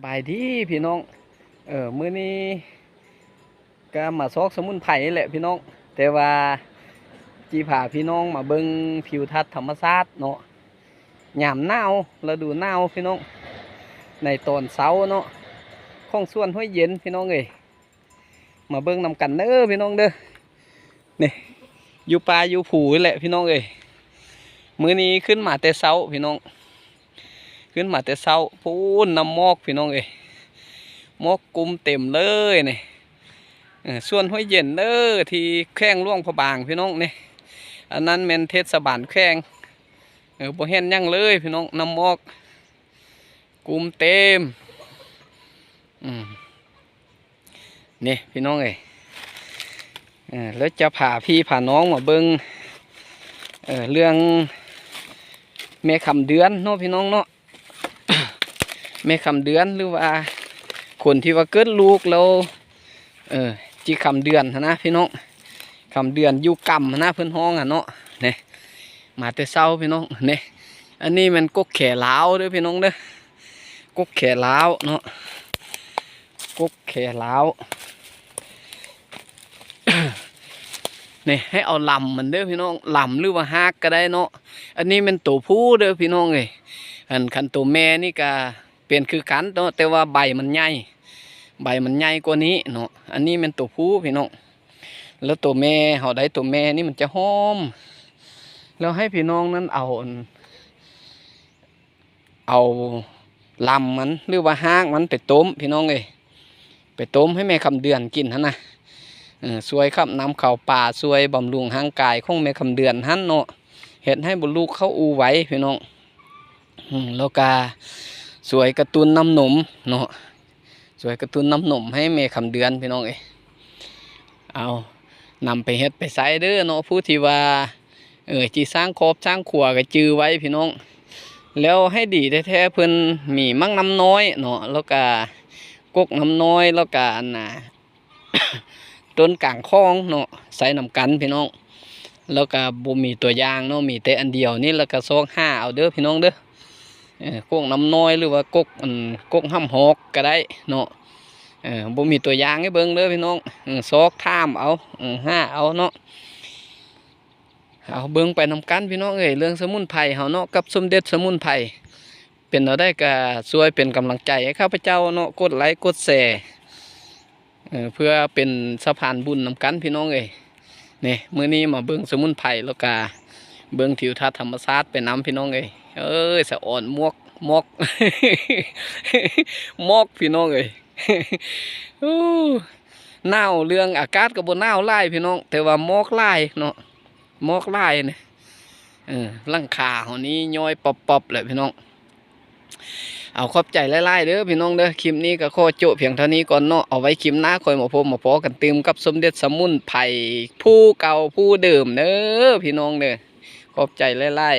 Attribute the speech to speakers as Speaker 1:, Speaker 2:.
Speaker 1: บายดีพี่น้องมื้อนี้ก็มาซอกสมุนไพรแหละพี่น้องแต่ว่าจีพาพี่น้องมาเบิ่งทิวทัศน์ธรรมชาติเนาะยามหนาวฤดูหนาวพี่น้องในตอนเช้าเนาะของสวนห้วยเย็นพี่น้องเอ้ยมาเบิ่งนำกันเด้อพี่น้องเด้อนี่อยู่ป่าอยู่ผูแหละพี่น้องเอ้ยมื้อนี้ขึ้นมาแต่เช้าพี่น้องขึ้นมาแต่เช้าพูนน้ำหมอกพี่น้องเอ้ยหมอกกุมเต็มเลยนี่ส่วนห้วยเย็นเด้อที่แข้งล่วงพระบางพี่น้องนี่อันนั้นแม่นเทศบาลแข้งบ่เห็นยังเลยพี่น้องน้ำหมอกกุมเต็มนี่พี่น้องเอ้ยแล้วจะพาพี่พาน้องมาเบิ่งเรื่องแม่คำเดือนเนาะพี่น้องเนาะ แม่คำเดือนหรือว่าคนที่ว่าเกิดลูกแล้วจีคำเดือนนะพี่น้องคำเดือนอยู่กำนะเพื่อนห้องเนาะเนี่ยมาแต่เช้าพี่น้องเนี่ยอันนี้มันกกแขล้าวด้วยพี่น้องเด้อกกแขล้าวเนาะกกแขล้าวเนี่ยให้เอาลำมันเด้อพี่น้องลำหรือว่าฮากก็ได้เนาะอันนี้มันตัวผู้เด้อพี่น้องเลยอันคันตัวแม่นี่ก็เปลี่ยนคือกันเนาะแต่ว่าใบมันใหญ่กว่านี้เนาะอันนี้มันตัวผู้พี่น้องแล้วตัวแม่เขาได้ตัวแม่นี่มันจะหอมแล้วให้พี่น้องนั้นเอาลำมันหรือว่าห้างมันไปต้มพี่น้องเลยไปต้มให้แม่คำเดือนกินนะสวยครับน้ำข่าวป่าสวยบำรุงร่างกายของแม่คำเดือนหันเนาะเห็ดให้บุลูกเข้าอูไว้พี่น้องแล้วก็สวยกระตุ้นน้ำนมเนาะสวยกระตุ้นน้ำนมให้แม่คำเดือนพี่น้องเอานำไปเฮ็ดไปใส่เด้อเนาะผู้ที่ว่าจีสร้างครอบสร้างขัวก็จือไว้พี่น้องแล้วให้ดีแท้ๆเพิ่นมีมั่งน้ำน้อยเนาะแล้วก็กกน้ำน้อยแล้วก็ต้นกลางคลองเนาะใส่น้ำกันพี่น้องแล้วก็บ่มีตัวอย่างเนาะมีแต่อันเดียวนี่แล้วก็ซอกห้าเอาเด้อพี่น้องเด้อกกน้ำน้อยหรือว่ากกห้ำหอกก็ได้เนาะบ่มีตัวอย่างให้เบิ่งเด้อพี่น้องซอกท่ามเอาห้าเอาเนาะเอาเบิ่งไปนำกันพี่น้องเรื่องสมุนไพรเฮาเนาะกับสมเด็จสมุนไพรเป็นเอาได้ก็ช่วยเป็นกำลังใจให้ข้าพเจ้าเนาะกดไลค์กดแชร์เพื่อเป็นสะพานบุญนำกันพี่น้องนี่มื้อนี้มาเบิ่งสมุนไพรแล้วก็เบิ่งทิวทัศน์ธรรมชาติไปน้ำพี่น้องสะอ่อนมอกมอกพี่น้องหนาวเรื่องอากาศก็บ่หนาวไล่พี่น้องแต่ว่ามอกไล่เนาะมอกไล่เนี่ยร่างขาของนี้ย้อยปอบเลยพี่น้องเอาขอบใจไล่เด้อพี่น้องเด้อคลิปนี้ก็ขอโจเพียงเท่านี้ก่อนเนาะเอาไว้คลิปหน้าคอยมาพอกันตืมกับสมเด็จสมุนไพรผู้เก่าผู้เดิมเด้อพี่น้องเด้อขอบใจไล่